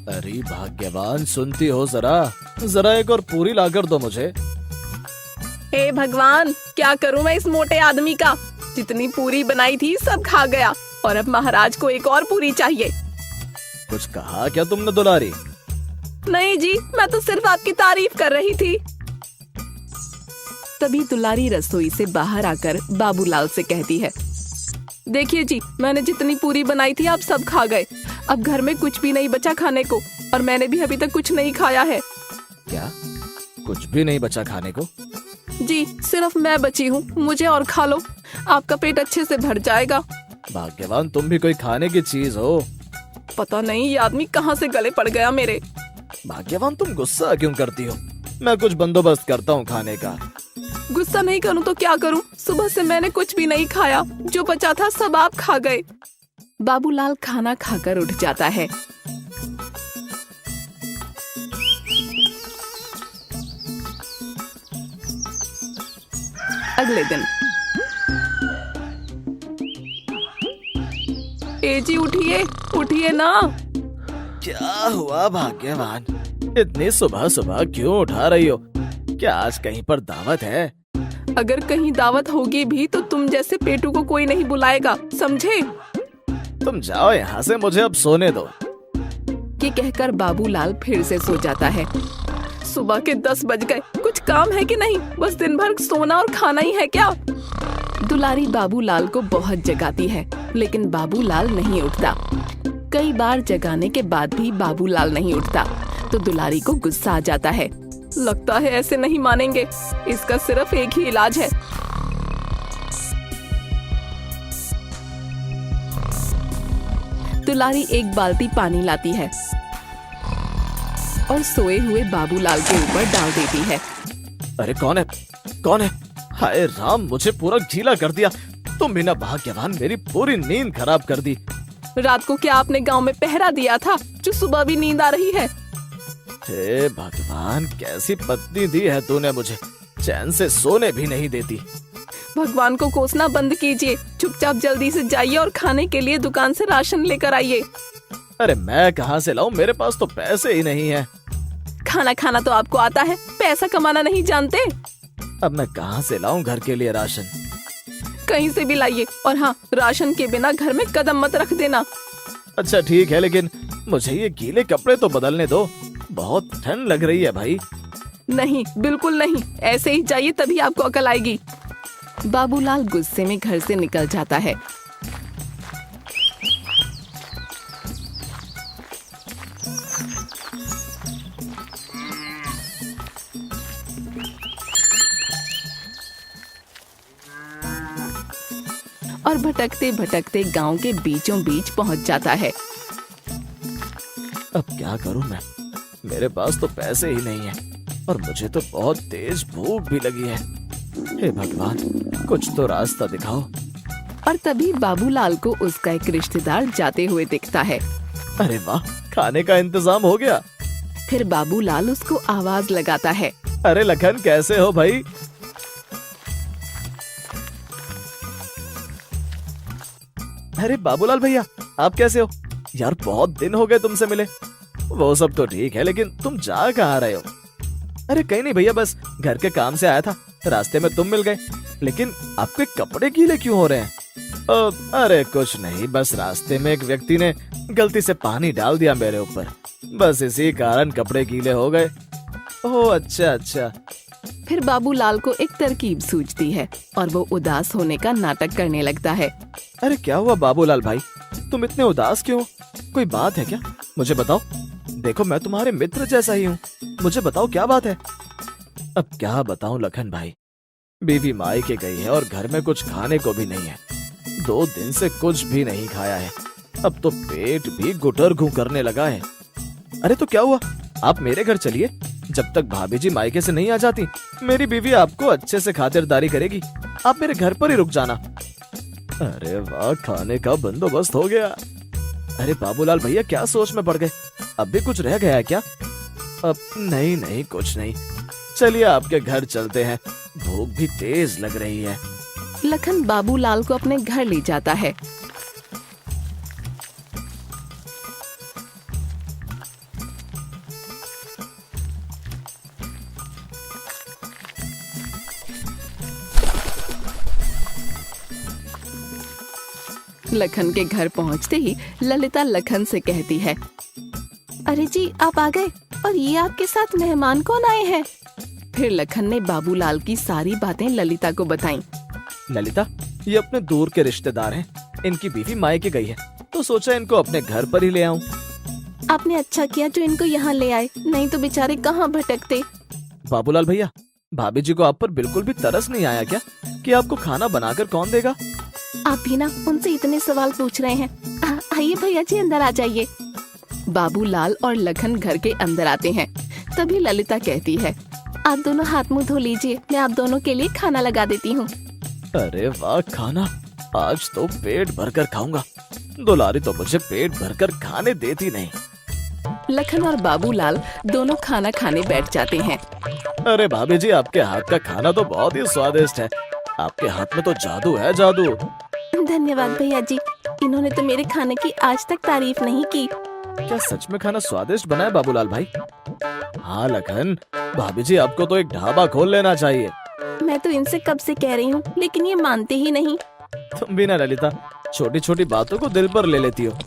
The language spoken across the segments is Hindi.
अरे भाग्यवान, सुनती हो जरा जरा एक और पूरी लाकर दो मुझे। हे भगवान, क्या करूं मैं इस मोटे आदमी का। जितनी पूरी बनाई थी सब खा गया और अब महाराज को एक और पूरी चाहिए। कुछ कहा क्या तुमने दुलारी? नहीं जी, मैं तो सिर्फ आपकी तारीफ कर रही थी। तभी दुलारी रसोई से बाहर आकर बाबूलाल से कहती है, देखिए जी, मैंने जितनी पूरी बनाई थी आप सब खा गए। अब घर में कुछ भी नहीं बचा खाने को और मैंने भी अभी तक कुछ नहीं खाया है। क्या कुछ भी नहीं बचा खाने को? जी, सिर्फ मैं बची हूँ, मुझे और खा लो, आपका पेट अच्छे से भर जाएगा। भाग्यवान, तुम भी कोई खाने की चीज हो। पता नहीं ये आदमी कहाँ से गले पड़ गया मेरे। भाग्यवान, तुम गुस्सा क्यों करती हो? मैं कुछ बंदोबस्त करता हूँ खाने का। गुस्सा नहीं करूँ तो क्या करूँ? सुबह से मैंने कुछ भी नहीं खाया, जो बचा था सब आप खा गए। बाबूलाल खाना खाकर उठ जाता है। अगले दिन, ए जी उठिए, उठिए ना। क्या हुआ भाग्यवान, इतनी सुबह सुबह क्यों उठा रही हो? क्या आज कहीं पर दावत है? अगर कहीं दावत होगी भी तो तुम जैसे पेटू को कोई नहीं बुलाएगा, समझे? तुम जाओ यहाँ से, मुझे अब सोने दो। ये कहकर बाबूलाल फिर से सो जाता है। सुबह के 10 बज गए, कुछ काम है कि नहीं? बस दिन भर सोना और खाना ही है क्या? दुलारी बाबूलाल को बहुत जगाती है, लेकिन बाबूलाल नहीं उठता। कई बार जगाने के बाद भी बाबूलाल नहीं उठता, तो दुलारी को गुस्सा आ जाता है। लगता है ऐसे नहीं मानेंगे, इसका सिर्फ एक ही इलाज है। दुलारी एक बाल्टी पानी लाती है और सोए हुए बाबूलाल के ऊपर डाल देती है। अरे कौन है, कौन है? हाय राम, मुझे पूरा गीला कर दिया। तुम बिना भाग्यवान मेरी पूरी नींद खराब कर दी। रात को क्या आपने गांव में पहरा दिया था, जो सुबह भी नींद आ रही है? हे भगवान, कैसी पत्नी दी है तूने मुझे, चैन से सोने भी नहीं देती। भगवान को कोसना बंद कीजिए, चुपचाप जल्दी से जाइए और खाने के लिए दुकान से राशन लेकर आइए। अरे मैं कहाँ से लाऊं, मेरे पास तो पैसे ही नहीं है। खाना खाना तो आपको आता है, पैसा कमाना नहीं जानते। अब मैं कहाँ से लाऊं घर के लिए राशन? कहीं से भी लाइए, और हाँ, राशन के बिना घर में कदम मत रख देना। अच्छा ठीक है, लेकिन मुझे ये गीले कपड़े तो बदलने दो, बहुत ठंड लग रही है भाई। नहीं, बिल्कुल नहीं, ऐसे ही जाइए, तभी आपको अकल आएगी। बाबूलाल गुस्से में घर से निकल जाता है। और भटकते भटकते गांव के बीचों बीच पहुंच जाता है। अब क्या करूं मैं, मेरे पास तो पैसे ही नहीं है और मुझे तो बहुत तेज भूख भी लगी है। हे भगवान, कुछ तो रास्ता दिखाओ। और तभी बाबूलाल को उसका एक रिश्तेदार जाते हुए दिखता है। अरे वाह, खाने का इंतजाम हो गया। फिर बाबूलाल उसको आवाज लगाता है। अरे लखन, कैसे हो भाई? अरे बाबूलाल भैया, आप कैसे हो? यार बहुत दिन हो गए तुमसे मिले। वो सब तो ठीक है, लेकिन तुम जा कहाँ रहे हो? अरे कहीं नहीं भैया, बस घर के काम से आया था, रास्ते में तुम मिल गए। लेकिन आपके कपड़े गीले क्यों हो रहे हैं? अरे कुछ नहीं, बस रास्ते में एक व्यक्ति ने गलती से पानी डाल दिया मेरे ऊपर, बस इसी कारण कपड़े गीले हो गए। ओह अच्छा अच्छा। फिर बाबूलाल को एक तरकीब सूझती है और वो उदास होने का नाटक करने लगता है। अरे क्या हुआ बाबूलाल भाई, तुम इतने उदास क्यों? कोई बात है क्या? मुझे बताओ। देखो मैं तुम्हारे मित्र जैसा ही हूँ, मुझे बताओ क्या बात है। अब क्या बताऊं लखन भाई, बीवी मायके गई है और घर में कुछ खाने को भी नहीं है। 2 दिन से कुछ भी नहीं खाया है, अब तो पेट भी गुटर घू करने लगा है। अरे तो क्या हुआ, आप मेरे घर चलिए, जब तक भाभी जी मायके से नहीं आ जाती मेरी बीवी आपको अच्छे से खातिरदारी करेगी। आप मेरे घर पर ही रुक जाना। अरे वाह, खाने का बंदोबस्त हो गया। अरे बाबूलाल भैया, क्या सोच में पड़ गए? अब भी कुछ रह गया है क्या? अब नहीं नहीं, कुछ नहीं, चलिए आपके घर चलते हैं, भूख भी तेज लग रही है। लखन बाबूलाल को अपने घर ले जाता है। लखन के घर पहुंचते ही ललिता लखन से कहती है, अरे जी आप आ गए, और ये आपके साथ मेहमान कौन आए हैं? फिर लखन ने बाबूलाल की सारी बातें ललिता को बताईं। ललिता, ये अपने दूर के रिश्तेदार हैं। इनकी बीवी मायके गई है, तो सोचा इनको अपने घर पर ही ले आऊं। आपने अच्छा किया जो इनको यहाँ ले आए, नहीं तो बेचारे कहाँ भटकते। बाबूलाल भैया, भाभी जी को आप पर बिल्कुल भी तरस नहीं आया क्या कि आपको खाना बनाकर कौन देगा? आप भी ना उनसे इतने सवाल पूछ रहे हैं। आइए भैया जी अंदर आ जाइए। बाबूलाल और लखन घर के अंदर आते हैं। तभी ललिता कहती है, आप दोनों हाथ मुंह धो लीजिए, मैं आप दोनों के लिए खाना लगा देती हूँ। अरे वाह, खाना! आज तो पेट भरकर खाऊंगा। दुलारी तो मुझे पेट भरकर खाने देती नहीं। लखन और बाबूलाल दोनों खाना खाने बैठ जाते हैं। अरे भाभी जी, आपके हाथ का खाना तो बहुत ही स्वादिष्ट है। आपके हाथ में तो जादू है, जादू। धन्यवाद भैया जी, इन्होंने तो मेरे खाने की आज तक तारीफ नहीं की। क्या सच में खाना स्वादिष्ट बना है बाबूलाल भाई? हाँ लखन, भाभी जी आपको तो एक ढाबा खोल लेना चाहिए। मैं तो इनसे कब से कह रही हूँ, लेकिन ये मानते ही नहीं। तुम भी ना ललिता, छोटी छोटी बातों को दिल पर ले लेती हो।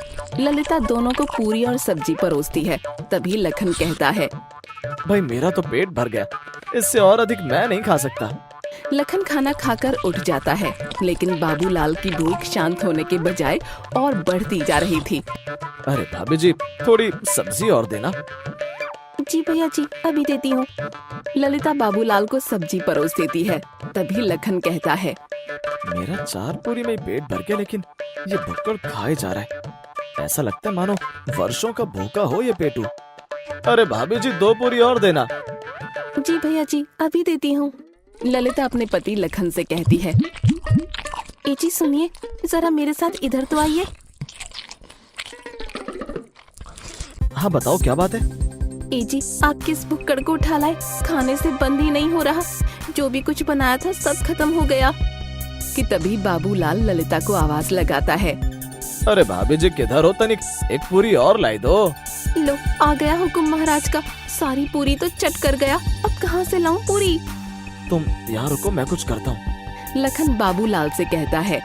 ललिता दोनों को पूरी और सब्जी परोसती है। तभी लखन कहता है, भाई मेरा तो पेट भर गया, इससे और अधिक मैं नहीं खा सकता। लखन खाना खाकर उठ जाता है, लेकिन बाबूलाल की भूख शांत होने के बजाय और बढ़ती जा रही थी। अरे भाभी जी, थोड़ी सब्जी और देना। जी भैया जी, अभी देती हूँ। ललिता बाबूलाल को सब्जी परोस देती है। तभी लखन कहता है, मेरा 4 पूरी में ही पेट भर गया, लेकिन ये भुक्कड़ खाए जा रहा है। ऐसा लगता है मानो वर्षों का भूखा हो ये पेटू। अरे भाभी जी, 2 पूरी और देना। जी भैया जी, अभी देती हूँ। ललिता अपने पति लखन से कहती है, ए जी सुनिए, जरा मेरे साथ इधर तो आइए। हाँ बताओ, क्या बात है? ए जी, आप किस भुक्कड़ को उठा लाए? खाने से बंद ही नहीं हो रहा। जो भी कुछ बनाया था सब खत्म हो गया। कि तभी बाबूलाल ललिता को आवाज लगाता है, अरे भाभी जी किधर हो? तनिक एक पूरी और लाई दो। लो आ गया हुक्म महाराज का। सारी पूरी तो चट कर गया, अब कहाँ से लाऊं पूरी? तुम यहाँ रुको, मैं कुछ करता हूँ। लखन बाबूलाल से कहता है,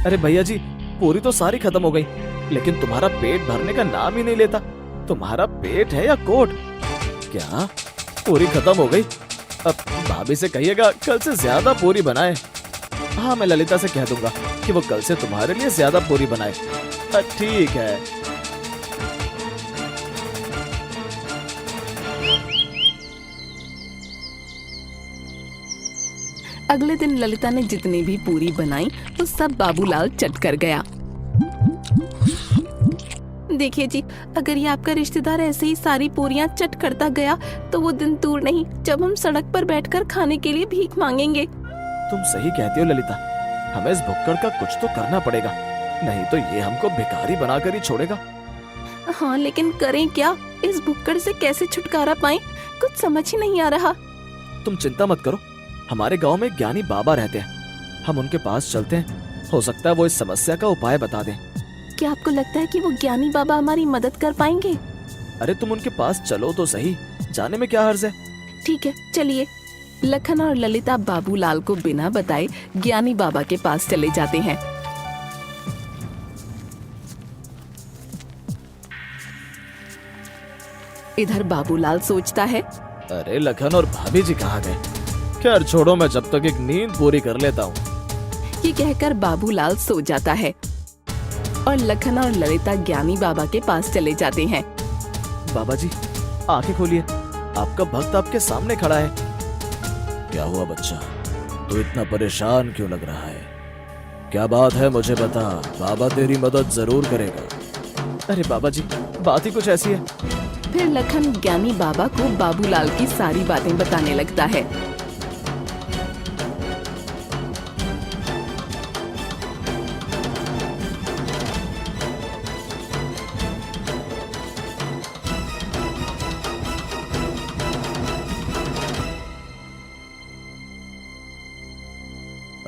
अरे भैया जी, पूरी तो सारी खत्म हो गई, लेकिन तुम्हारा पेट भरने का नाम ही नहीं लेता। तुम्हारा पेट है या कोट? क्या पूरी खत्म हो गई? अब भाभी से कहिएगा कल से ज्यादा पूरी बनाए। हाँ, मैं ललिता से कह दूंगा कि वो कल से तुम्हारे लिए ज्यादा पूरी बनाए। ठीक है। अगले दिन ललिता ने जितनी भी पूरी बनाई वो सब बाबूलाल चट कर गया। देखिए जी, अगर ये आपका रिश्तेदार ऐसे ही सारी पूरियां चट करता गया तो वो दिन दूर नहीं जब हम सड़क पर बैठकर खाने के लिए भीख मांगेंगे। तुम सही कहती हो ललिता, हमें इस भुक्कड़ का कुछ तो करना पड़ेगा, नहीं तो ये हमको भिखारी बनाकर ही छोड़ेगा। हाँ, लेकिन करें क्या? इस भुक्कड़ से कैसे छुटकारा पाएं? कुछ समझ ही नहीं आ रहा। तुम चिंता मत करो, हमारे गांव में ज्ञानी बाबा रहते हैं, हम उनके पास चलते हैं। हो सकता है वो इस समस्या का उपाय बता दें। क्या आपको लगता है कि वो ज्ञानी बाबा हमारी मदद कर पाएंगे? अरे तुम उनके पास चलो तो सही, जाने में क्या हर्ज है। ठीक है, चलिए। लखन और ललिता बाबूलाल को बिना बताए ज्ञानी बाबा के पास चले जाते हैं। इधर बाबूलाल सोचता है, अरे लखन और भाभी जी कहाँ गए? खैर छोड़ो, मैं जब तक एक नींद पूरी कर लेता हूँ। ये कहकर बाबूलाल सो जाता है और लखन और ललिता ज्ञानी बाबा के पास चले जाते हैं। बाबा जी आंखें खोलिए, आपका भक्त आपके सामने खड़ा है। क्या हुआ बच्चा, तू इतना परेशान क्यों लग रहा है? क्या बात है मुझे बता, बाबा तेरी मदद जरूर करेगा। अरे बाबा जी, बात ही कुछ ऐसी है। फिर लखन ज्ञानी बाबा को बाबूलाल की सारी बातें बताने लगता है।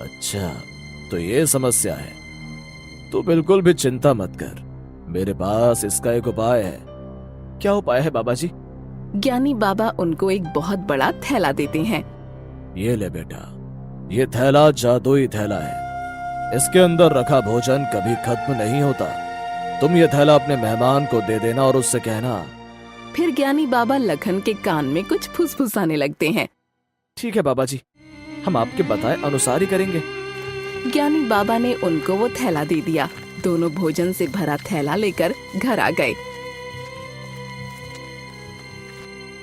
अच्छा, तो ये समस्या है। तू बिल्कुल भी चिंता मत कर, मेरे पास इसका एक उपाय है। क्या उपाय है बाबा जी? ज्ञानी बाबा उनको एक बहुत बड़ा थैला देते हैं। ये ले बेटा, ये थैला जादुई थैला है। इसके अंदर रखा भोजन कभी खत्म नहीं होता। तुम ये थैला अपने मेहमान को दे देना और उससे कहना। फिर ज्ञानी बाबा लखन के कान में कुछ फुसफुसाने लगते हैं। ठीक है बाबा जी, हम आपके बताए अनुसार ही करेंगे। ज्ञानी बाबा ने उनको वो थैला दे दिया। दोनों भोजन से भरा थैला लेकर घर आ गए।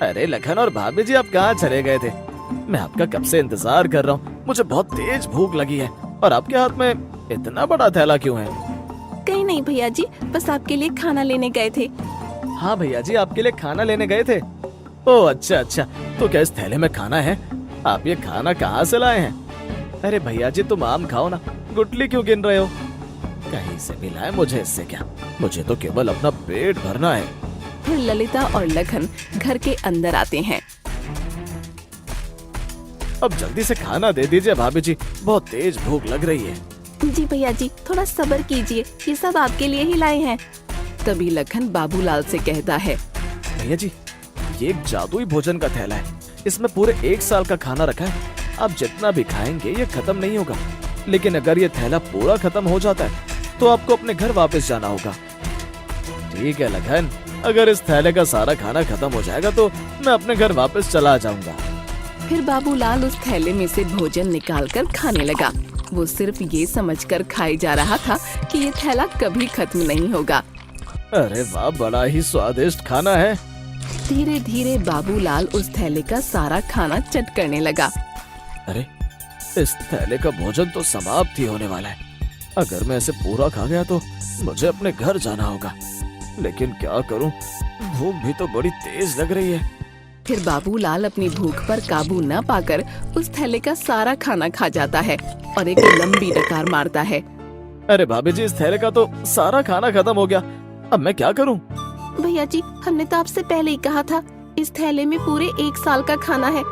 अरे लखन और भाभी जी, आप कहाँ चले गए थे? मैं आपका कब से इंतजार कर रहा हूँ। मुझे बहुत तेज भूख लगी है। और आपके हाथ में इतना बड़ा थैला क्यों है? कहीं नहीं भैया जी, बस आपके लिए खाना लेने गए थे। हाँ भैया जी, आपके लिए खाना लेने गए थे। ओह अच्छा अच्छा, तो क्या इस थैले में खाना है? आप ये खाना कहाँ से लाए हैं? अरे भैया जी, तुम आम खाओ ना, गुटली क्यों गिन रहे हो? कहीं से भी लाए, मुझे इससे क्या? मुझे तो केवल अपना पेट भरना है। फिर ललिता और लखन घर के अंदर आते हैं। अब जल्दी से खाना दे दीजिए भाभी जी, बहुत तेज भूख लग रही है। जी भैया जी, थोड़ा सब्र कीजिए, ये सब आपके लिए ही लाए हैं। तभी लखन बाबूलाल से कहता है। भैया जी, ये एक जादुई भोजन का थैला है। इसमें पूरे 1 साल का खाना रखा है। आप जितना भी खाएंगे ये खत्म नहीं होगा। लेकिन अगर ये थैला पूरा खत्म हो जाता है तो आपको अपने घर वापस जाना होगा। ठीक है लखन, अगर इस थैले का सारा खाना खत्म हो जाएगा तो मैं अपने घर वापस चला जाऊंगा। फिर बाबूलाल उस थैले में से भोजन निकालकर खाने लगा। वो सिर्फ ये समझकर खाए जा रहा था कि ये थैला कभी खत्म नहीं होगा। अरे वाह, बड़ा ही स्वादिष्ट खाना है। धीरे धीरे बाबूलाल उस थैले का सारा खाना चट करने लगा। अरे, इस थैले का भोजन तो समाप्त ही होने वाला है। अगर मैं इसे पूरा खा गया तो मुझे अपने घर जाना होगा। लेकिन क्या करूं, भूख भी तो बड़ी तेज लग रही है। फिर बाबूलाल अपनी भूख पर काबू न पाकर उस थैले का सारा खाना खा जाता है और एक लंबी डकार मारता है। अरे भाभी जी, इस थैले का तो सारा खाना खत्म हो गया। अब मैं क्या करूं? भैया जी, हमने तो आपसे पहले ही कहा था, इस थैले में पूरे 1 साल का खाना है।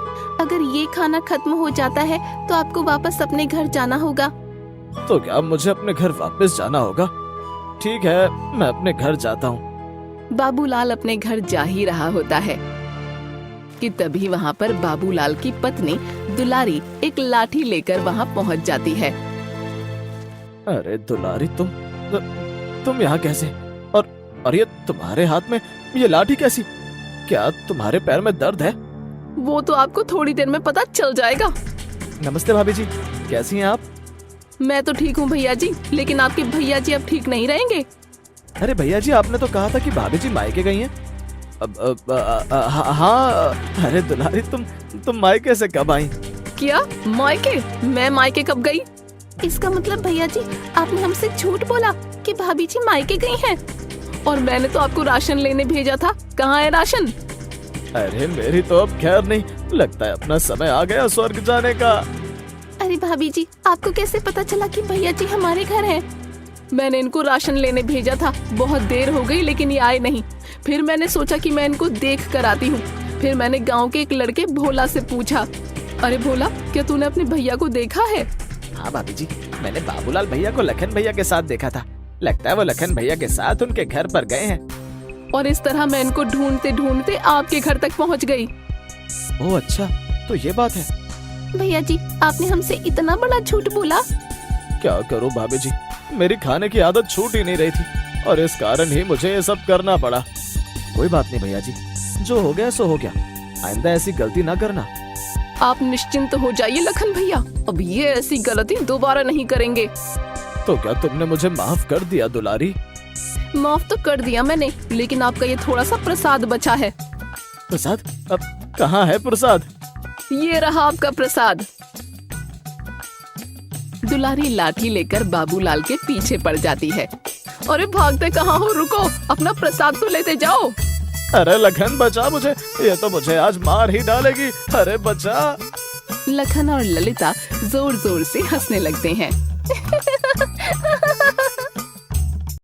अगर ये खाना खत्म हो जाता है तो आपको वापस अपने घर जाना होगा। तो क्या मुझे अपने घर वापस जाना होगा? ठीक है, मैं अपने घर जाता हूँ। बाबूलाल अपने घर जा ही रहा होता है कि तभी वहाँ पर बाबूलाल की पत्नी दुलारी एक लाठी लेकर वहाँ पहुँच जाती है। अरे दुलारी, तुम यहाँ कैसे? और ये तुम्हारे हाथ में ये लाठी कैसी? क्या तुम्हारे पैर में दर्द है? वो तो आपको थोड़ी देर में पता चल जाएगा। नमस्ते भाभी जी, कैसी हैं आप? मैं तो ठीक हूँ भैया जी, लेकिन आपके भैया जी अब ठीक नहीं रहेंगे। अरे भैया जी, आपने तो कहा था कि भाभी जी मायके गई हैं। हाँ। अरे दुलारी, तुम मायके से कब आई? क्या मायके? मैं मायके कब गई? इसका मतलब भैया जी, आपने हमसे झूठ बोला कि भाभी जी मायके गई हैं। और मैंने तो आपको राशन लेने भेजा था, कहाँ है राशन? अरे मेरी तो अब खैर नहीं, लगता है अपना समय आ गया स्वर्ग जाने का। अरे भाभी जी, आपको कैसे पता चला कि भैया जी हमारे घर हैं? मैंने इनको राशन लेने भेजा था, बहुत देर हो गई लेकिन ये आए नहीं। फिर मैंने सोचा कि मैं इनको देख कर आती हूँ। फिर मैंने गांव के एक लड़के भोला से पूछा, अरे भोला, क्या तूने अपने भैया को देखा है? हाँ भाभी जी, मैंने बाबूलाल भैया को लखन भैया के साथ देखा था। लगता है वो लखन भैया के साथ उनके घर पर गए हैं। और इस तरह मैं इनको ढूंढते ढूंढते आपके घर तक पहुँच गई। ओह अच्छा, तो ये बात है। भैया जी, आपने हमसे इतना बड़ा झूठ बोला। क्या करूं भाभी जी, मेरी खाने की आदत छूट ही नहीं रही थी और इस कारण ही मुझे ये सब करना पड़ा। कोई बात नहीं भैया जी, जो हो गया सो हो गया। आइंदा ऐसी गलती ना करना। आप निश्चिंत हो जाइए लखन भैया, अब ये ऐसी गलती दोबारा नहीं करेंगे। तो क्या तुमने मुझे माफ कर दिया दुलारी? माफ तो कर दिया मैंने, लेकिन आपका ये थोड़ा सा प्रसाद बचा है। प्रसाद? अब कहाँ है प्रसाद? ये रहा आपका प्रसाद। दुलारी लाठी लेकर बाबूलाल के पीछे पड़ जाती है। अरे भागते कहाँ हो, रुको, अपना प्रसाद तो लेते जाओ। अरे लखन बचा मुझे, ये तो मुझे आज मार ही डालेगी। अरे बचा। लखन और ललिता जोर जोर से हंसने लगते हैं।